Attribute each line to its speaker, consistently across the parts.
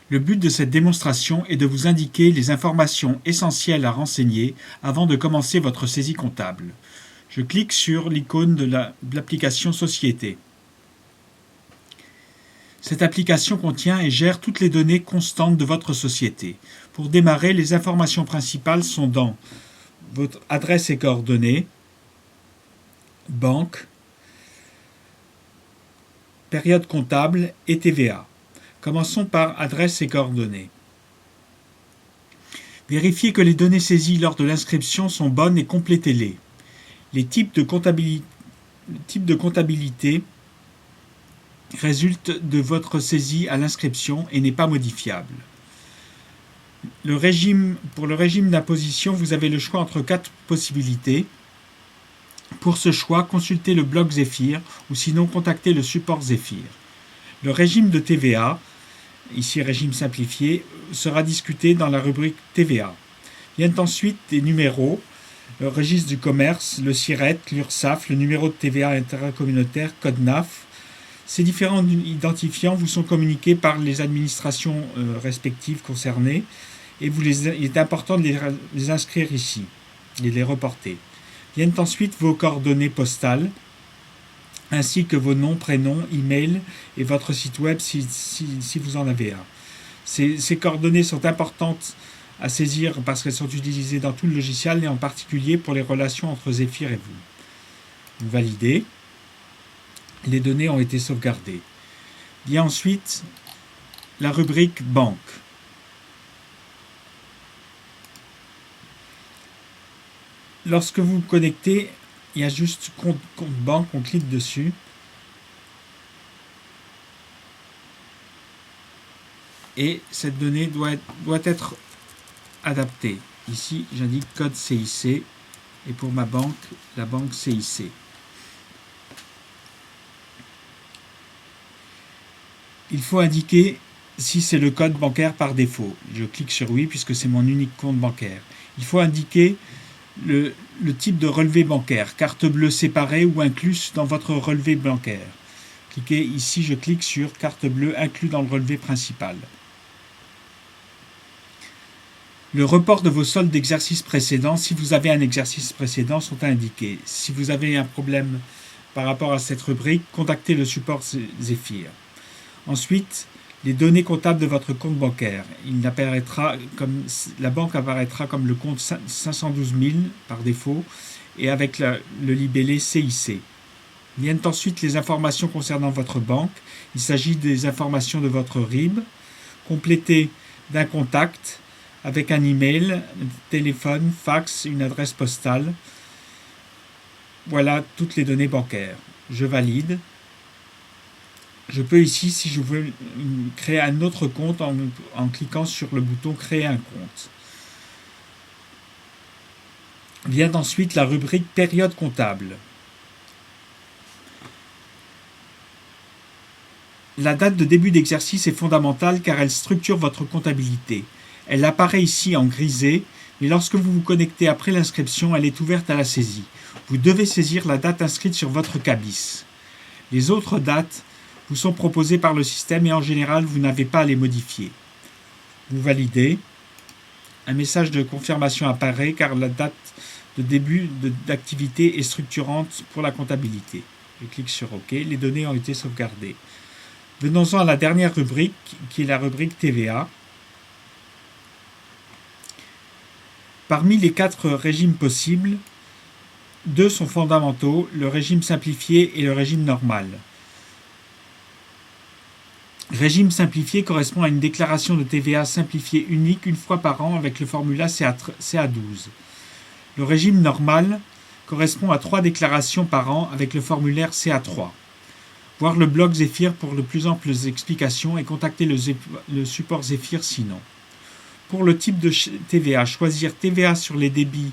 Speaker 1: Le but de cette démonstration est de vous indiquer les informations essentielles à renseigner avant de commencer votre saisie comptable. Je clique sur l'icône de l'application Société. Cette application contient et gère toutes les données constantes de votre société. Pour démarrer, les informations principales sont dans votre adresse et coordonnées, banque, période comptable et TVA. Commençons par adresse et coordonnées. Vérifiez que les données saisies lors de l'inscription sont bonnes et complétez-les. Les types de comptabilité résultent de votre saisie à l'inscription et n'est pas modifiable. Pour le régime d'imposition, vous avez le choix entre 4 possibilités. Pour ce choix, consultez le blog Zephyr ou sinon contactez le support Zephyr. Le régime de TVA, ici régime simplifié, sera discuté dans la rubrique TVA. Viennent ensuite des numéros, le registre du commerce, le SIRET, l'URSSAF, le numéro de TVA intercommunautaire, code NAF. Ces différents identifiants vous sont communiqués par les administrations respectives concernées et il est important de les inscrire ici et de les reporter. Viennent ensuite vos coordonnées postales ainsi que vos noms, prénoms, email et votre site web si vous en avez un. Ces coordonnées sont importantes à saisir parce qu'elles sont utilisées dans tout le logiciel et en particulier pour les relations entre Zephyr et vous. Vous validez. Les données ont été sauvegardées. Vient ensuite la rubrique banque. Lorsque vous vous connectez, il y a juste compte banque, on clique dessus. Et cette donnée doit être adaptée. Ici, j'indique code CIC et pour ma banque, la banque CIC. Il faut indiquer si c'est le code bancaire par défaut. Je clique sur oui puisque c'est mon unique compte bancaire. Il faut indiquer le type de relevé bancaire, carte bleue séparée ou incluse dans votre relevé bancaire. Cliquez ici, je clique sur carte bleue inclus dans le relevé principal. Le report de vos soldes d'exercice précédents, si vous avez un exercice précédent, sont indiqués. Si vous avez un problème par rapport à cette rubrique, contactez le support Zephyr. Ensuite, les données comptables de votre compte bancaire. La banque apparaîtra comme le compte 512 000 par défaut et avec le libellé CIC. Viennent ensuite les informations concernant votre banque. Il s'agit des informations de votre RIB, complétées d'un contact avec un email, un téléphone, fax, une adresse postale. Voilà toutes les données bancaires. Je valide. Je peux ici, si je veux, créer un autre compte en cliquant sur le bouton « Créer un compte ». Vient ensuite la rubrique « Période comptable ». La date de début d'exercice est fondamentale car elle structure votre comptabilité. Elle apparaît ici en grisé, mais lorsque vous vous connectez après l'inscription, elle est ouverte à la saisie. Vous devez saisir la date inscrite sur votre CABIS. Les autres dates vous sont proposées par le système et en général, vous n'avez pas à les modifier. Vous validez. Un message de confirmation apparaît car la date de début d'activité est structurante pour la comptabilité. Je clique sur OK. Les données ont été sauvegardées. Venons-en à la dernière rubrique qui est la rubrique TVA. Parmi les 4 régimes possibles, 2 sont fondamentaux, le régime simplifié et le régime normal. Régime simplifié correspond à une déclaration de TVA simplifiée unique une fois par an avec le formulat CA12. Le régime normal correspond à 3 déclarations par an avec le formulaire CA3. Voir le blog Zephyr pour de plus amples explications et contacter le support Zephyr sinon. Pour le type de TVA, choisir TVA sur les débits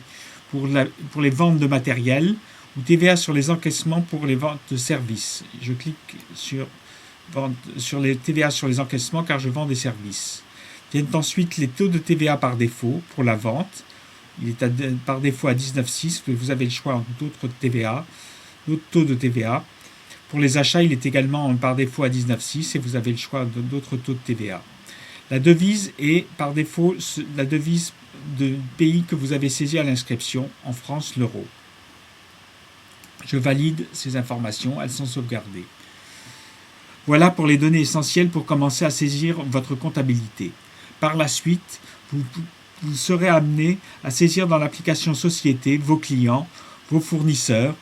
Speaker 1: pour les ventes de matériel ou TVA sur les encaissements pour les ventes de services. Je clique sur les TVA sur les encaissements car je vends des services. Viennent ensuite les taux de TVA par défaut pour la vente. Il est par défaut à 19,6. Vous avez le choix entre d'autres taux de TVA. Pour les achats, il est également par défaut à 19,6 et vous avez le choix d'autres taux de TVA. La devise est par défaut la devise du pays que vous avez saisi à l'inscription, en France l'euro. Je valide ces informations, elles sont sauvegardées. Voilà pour les données essentielles pour commencer à saisir votre comptabilité. Par la suite, vous serez amené à saisir dans l'application Société vos clients, vos fournisseurs,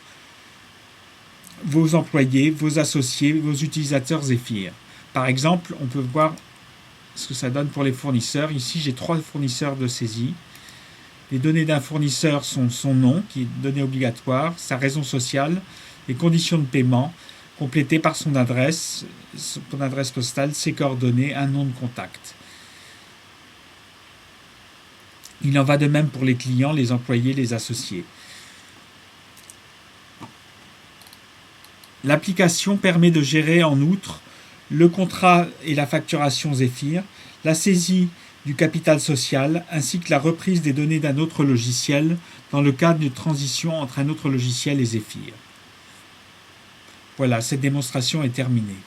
Speaker 1: vos employés, vos associés, vos utilisateurs Zephyr. Par exemple, on peut voir ce que ça donne pour les fournisseurs. Ici, j'ai 3 fournisseurs de saisie. Les données d'un fournisseur sont son nom, qui est donnée obligatoire, sa raison sociale, les conditions de paiement, complétées par son adresse postale, ses coordonnées, un nom de contact. Il en va de même pour les clients, les employés, les associés. L'application permet de gérer en outre le contrat et la facturation Zephyr, la saisie du capital social ainsi que la reprise des données d'un autre logiciel dans le cadre d'une transition entre un autre logiciel et Zephyr. Voilà, cette démonstration est terminée.